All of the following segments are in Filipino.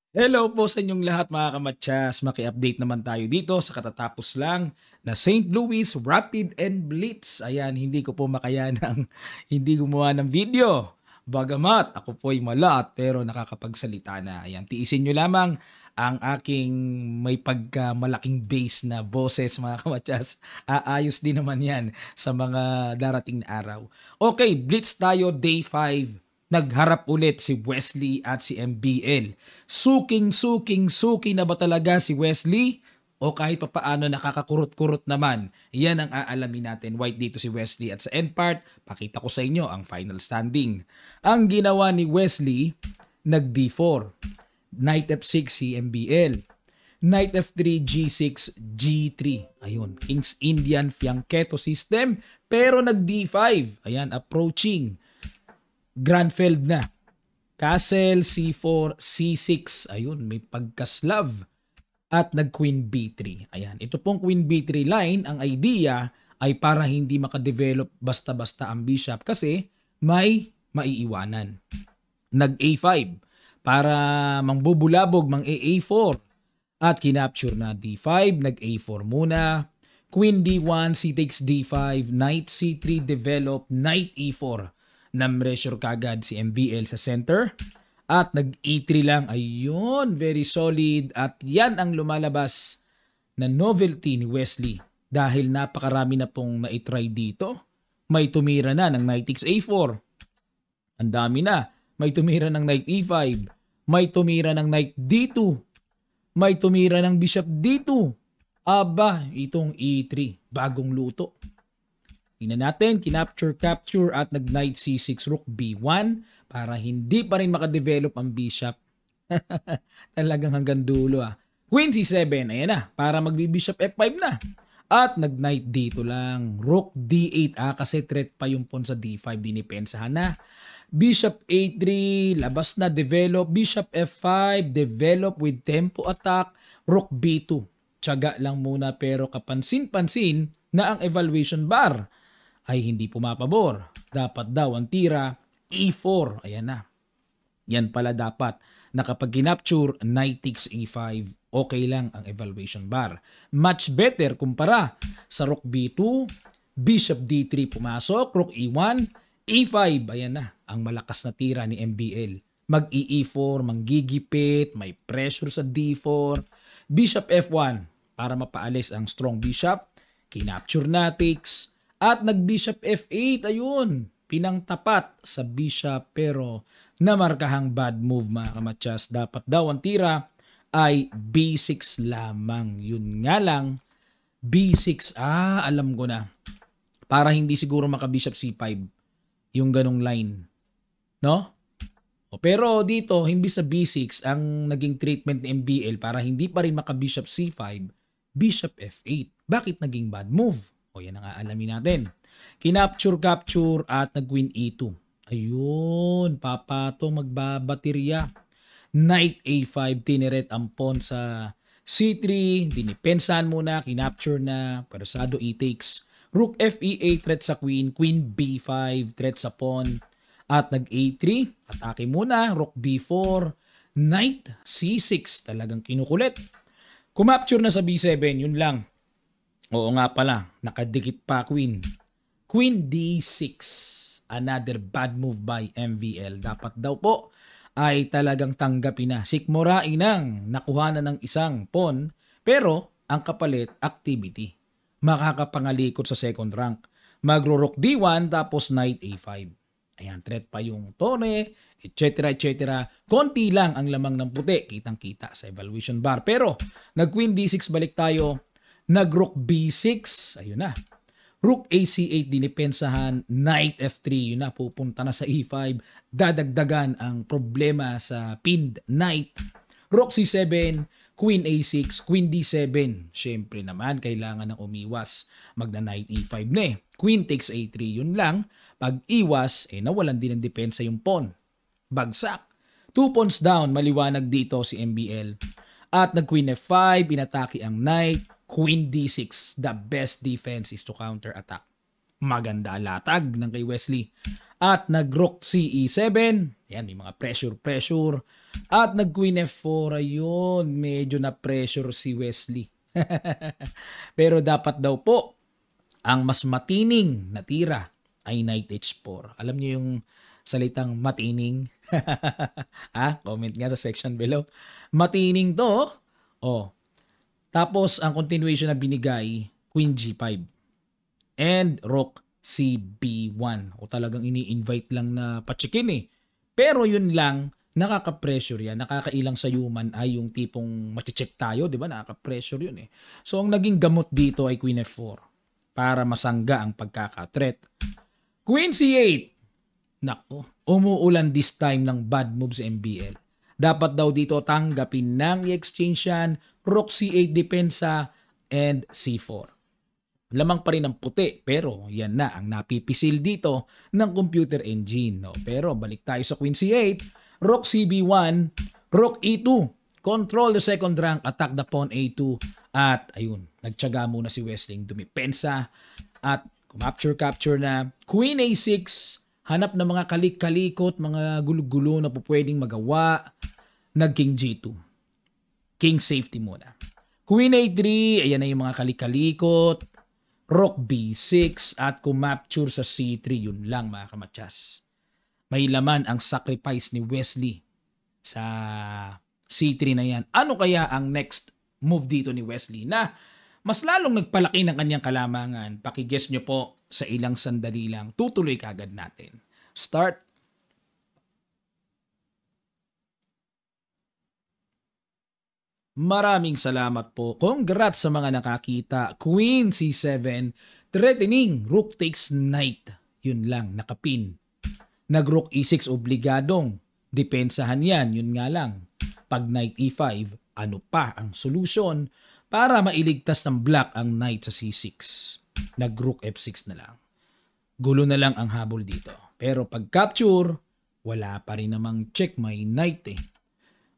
Hello po sa inyong lahat mga kamatsas. Maki-update naman tayo dito sa katatapos lang na St. Louis Rapid and Blitz. Ayan, hindi ko po makayanang hindi gumawa ng video. Bagamat ako po'y malat pero nakakapagsalita na. Ayan, tiisin nyo lamang ang aking may pagkamalaking base na boses mga kamatsas. Aayos din naman yan sa mga darating na araw. Okay, Blitz tayo day 5. Nagharap ulit si Wesley at si MBL. Suking-suking-suki na ba talaga si Wesley? O kahit papaano nakakakurot-kurot naman? Yan ang aalamin natin. White dito si Wesley at sa end part, pakita ko sa inyo ang final standing. Ang ginawa ni Wesley, nag D4. Knight F6 si MBL. Knight F3, G6, G3. Ayun, King's Indian Fianchetto system. Pero nag D5. Ayan, approaching. Granfeld na. Castle, C4, C6. Ayun, may pagkaslav. At nag-Queen B3. Ayan, ito pong Queen B3 line, ang idea ay para hindi makadevelop basta-basta ang bishop kasi may maiiwanan. Nag-A5 para mangbubulabog, mang-A4. At kinapture na D5, nag-A4 muna. Queen D1, C takes D5, Knight C3 develop, Knight E4. Na-measure kagad si MBL sa center. At nag-E3 lang. Ayun, very solid. At yan ang lumalabas na novelty ni Wesley. Dahil napakarami na pong na-try dito. May tumira na ng Knight takes A4. Ang dami na. May tumira ng Knight E5. May tumira ng Knight D2. May tumira ng Bishop D2. Aba, itong E3. Bagong luto. Tingnan natin, kinapture at nag-Knight C6, Rook B1 para hindi pa rin makadevelop ang bishop. Talagang hanggang dulo ah. Queen C7, ayan na, para magbi-bishop F5 na. At nag-Knight dito lang, Rook D8 kasi threat pa yung pawn sa D5, dinipensahan na. Bishop A3, labas na, develop. Bishop F5, develop with tempo attack. Rook B2, tiyaga lang muna pero kapansin-pansin na ang evaluation bar ay hindi pumapabor. Dapat daw ang tira, E4. Ayan na. Yan pala dapat. Na kapag kinapture, Knight takes E5, okay lang ang evaluation bar. Much better kumpara sa Rook B2, Bishop D3 pumasok, Rook E1, E5. Ayan na. Ang malakas na tira ni MBL. Mag-E4, manggigipit, may pressure sa D4. Bishop F1 para mapaalis ang strong bishop. Kinapture na takes. At nag-Bishop F8, ayun, pinangtapat sa Bishop pero namarkahang bad move mga kamatsas. Dapat daw ang tira ay B6 lamang. Yun nga lang, B6, alam ko na. Para hindi siguro maka-Bishop C5 yung ganong line. No? Pero dito, hindi sa B6, ang naging treatment ni MBL para hindi pa rin maka-Bishop C5, Bishop F8. Bakit naging bad move? O yan ang aalamin natin. Kinapture at nag-Queen E2. Ayun, papatong magbabaterya. Knight A5, tineret ang pawn sa C3, dinipensahan muna, kinapture na, persado E takes. Rook F8, threat sa Queen, Queen B5, threat sa pawn. At nag-A3, atake muna, Rook B4, Knight C6, talagang kinukulit. Kumapture na sa B7, yun lang. Oo nga pala, nakadikit pa Queen. Queen D6, another bad move by MVL. Dapat daw po ay talagang tanggapin na. Sikmurain ng nakuha na ng isang pawn, pero ang kapalit, activity. Makakapangalikot sa second rank. Magro-rook D1 tapos Knight A5. Ayan, threat pa yung tone, etc. etc. Konti lang ang lamang ng puti, kitang-kita sa evaluation bar. Pero, nag-Queen D6, balik tayo. Nag-Rook B6, ayun na. Rook AC8, dinipensahan. Knight F3, yun na, pupunta na sa E5. Dadagdagan ang problema sa pinned Knight. Rook C7, Queen A6, Queen D7. Siyempre naman, kailangan ng umiwas. Magna-Knight E5 na eh. Queen takes A3, yun lang. Pag iwas, nawalan din ng depensa yung pawn. Bagsak. 2 pawns down, maliwanag dito si MBL. At nag-Queen F5, inatake ang Knight. Queen D6, the best defense is to counter attack. Maganda latag ng kay Wesley. At nag-rook CE7. Yan, may mga pressure. At nag-queen F4. Ayun, medyo na pressure si Wesley. Pero dapat daw po, ang mas matining na tira ay knight H4. Alam niyo yung salitang matining? Comment nga sa section below. Matining to. Oh. Tapos, ang continuation na binigay, queen G5. And rook CB1. O talagang ini-invite lang na pachikin eh. Pero yun lang, nakaka-pressure yan. Nakakailang sayuman ay yung tipong machicheck tayo, di ba? Nakaka-pressure yun eh. So, ang naging gamot dito ay queen F4 para masangga ang pagkaka-threat. Queen C8. Nako, umuulan this time ng bad moves sa MBL. Dapat daw dito tanggapin ng i-exchange yan, rook C8 depensa, and C4. Lamang pa rin ang puti, pero yan na ang napipisil dito ng computer engine. No? Pero balik tayo sa Queen C8, Rook CB1, Rook E2, control the second rank, attack the pawn A2, at ayun, nagtyaga muna si Wesley dumipensa, at capture na, Queen A6, hanap ng mga kalik-kalikot, mga gulo-gulo na po pwedeng magawa, nag-King G2. King safety muna. Queen A3, ayan na yung mga kalik-kalikot, Rook B6 at kumapture sa C3, yun lang mga kamatyas. May laman ang sacrifice ni Wesley sa C3 na yan. Ano kaya ang next move dito ni Wesley na mas lalong nagpalaki ng kanyang kalamangan? Pakiguess nyo po sa ilang sandali lang. Tutuloy kagad natin. Start. Maraming salamat po. Congrats sa mga nakakita. Queen C7, threatening, rook takes knight. Yun lang, nakapin. Nag-rook E6, obligadong. Depensahan yan, yun nga lang. Pag knight E5, ano pa ang solusyon para mailigtas ng black ang knight sa C6? Nag-rook F6 na lang. Gulo na lang ang habol dito. Pero pag capture, wala pa rin namang check, may knight eh.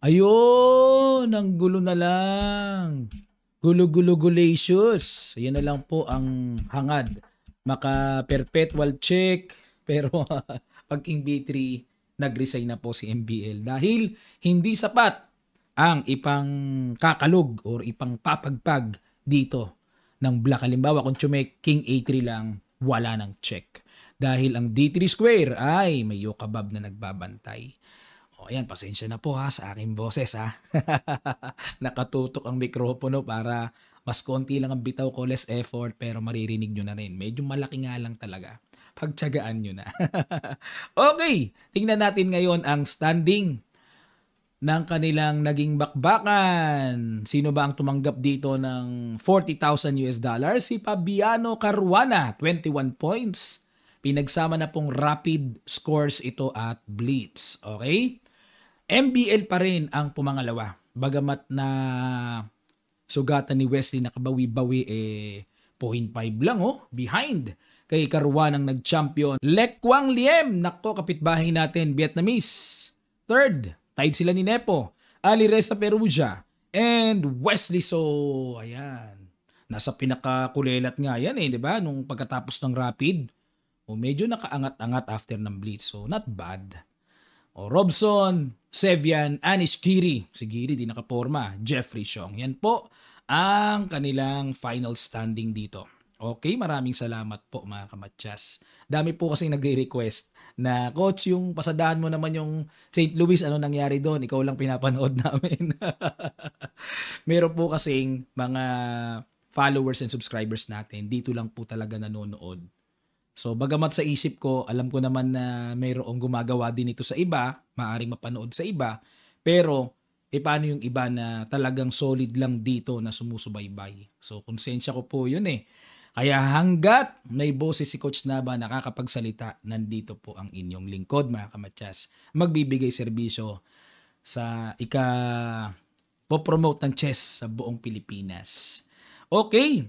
Ayun, ang gulo na lang. Gulo-gulo-gulacious. Ayan na lang po ang hangad. Maka-perpetual check. Pero pag King B3, nag-resign na po si MBL. Dahil hindi sapat ang ipang kakalog or ipang papagpag dito ng black. Halimbawa, kung tumek King A3 lang, wala nang check. Dahil ang D3 square ay may yokabab na nagbabantay. O ayan, pasensya na po ha sa aking boses ha. Nakatutok ang mikropono para mas konti lang ang bitaw ko, less effort, pero maririnig nyo na rin. Medyo malaki nga lang talaga. Pagtyagaan nyo na. Okay, tingnan natin ngayon ang standing ng kanilang naging bakbakan. Sino ba ang tumanggap dito ng $40,000 US dollars? Si Fabiano Caruana, 21 points. Pinagsama na pong rapid scores ito at blitz. Okay? MBL pa rin ang pumangalawa. Bagamat na sugatan ni Wesley nakabawi-bawi 0.5 lang behind kay Caruana ang nag-champion. Lek Quang Liem, nako kapitbahay natin, Vietnamese. Third, tied sila ni Nepo, Ali Reza Perugia, and Wesley So. Ayan. Nasa pinakakulelat nga yan di ba? Nung pagkatapos ng rapid. Medyo nakaangat-angat after ng blitz. So, not bad. Robson, Sevian, Anish Giri. Si Giri di nakaporma. Jeffrey Xiong. Yan po ang kanilang final standing dito. Okay, maraming salamat po mga kamatyas. Dami po kasing nagre-request na, Coach, yung pasadahan mo naman yung St. Louis, ano nangyari doon? Ikaw lang pinapanood namin. Meron po kasing mga followers and subscribers natin. Dito lang po talaga nanonood. So, bagamat sa isip ko, alam ko naman na mayroong gumagawa din ito sa iba, maaring mapanood sa iba, pero paano yung iba na talagang solid lang dito na sumusubaybay? So, konsensya ko po yun Kaya hanggat may boses si Coach Naba nakakapagsalita, nandito po ang inyong lingkod mga kamatyas. Magbibigay serbisyo sa popromote ng chess sa buong Pilipinas. Okay,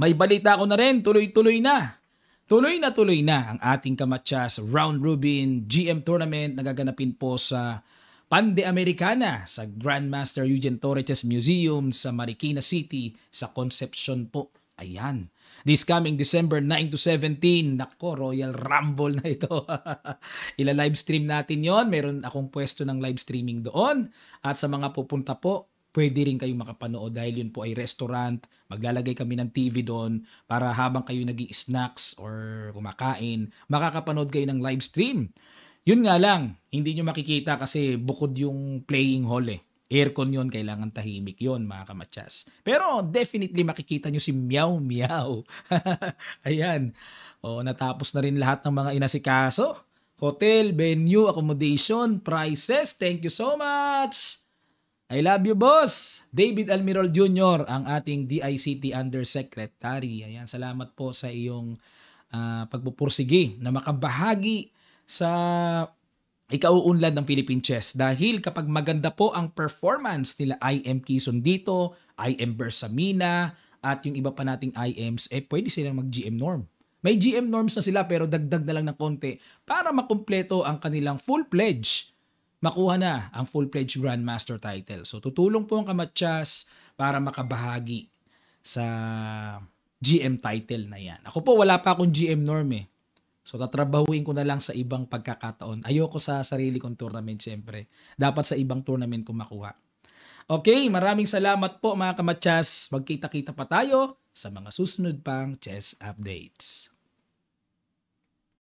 may balita ko na rin, tuloy-tuloy na. Tuloy na ang ating kamatyas round robin GM tournament na gaganapin po sa Pande Americana sa Grandmaster Eugene Torres Museum sa Marikina City sa Concepcion po. Ayan. This coming December 9 to 17, nako, Royal Rumble na ito. Ila-live stream natin yon. Meron akong pwesto ng live streaming doon. At sa mga pupunta po, pwede rin kayong makapanood dahil yun po ay restaurant. Maglalagay kami ng TV doon para habang kayo nag-i-snacks or kumakain, makakapanood kayo ng live stream. Yun nga lang, hindi nyo makikita kasi bukod yung playing hall eh. Aircon yun, kailangan tahimik yun mga kamatsas. Pero definitely makikita nyo si Meow Meow. Ayan. O, natapos na rin lahat ng mga inasikaso. Hotel, venue, accommodation, prices. Thank you so much. I love you, boss. David Almirol Jr., ang ating DICT Undersecretary. Ayan, salamat po sa iyong pagpupursige na makabahagi sa ikauunlad ng Philippine Chess dahil kapag maganda po ang performance nila IM Quezon dito, IM Bersamina at yung iba pa nating IMs, pwede silang mag-GM norm. May GM norms na sila pero dagdag na lang ng konti para makumpleto ang kanilang full-pledge. Makuha na ang full-pledge Grandmaster title. So tutulong po ang Kamatsas para makabahagi sa GM title na yan. Ako po wala pa akong GM norm eh. So tatrabahuin ko na lang sa ibang pagkakataon. Ayoko sa sarili kong tournament siyempre. Dapat sa ibang tournament ko makuha. Okay, maraming salamat po mga kamatsas. Magkita-kita pa tayo sa mga susunod pang chess updates.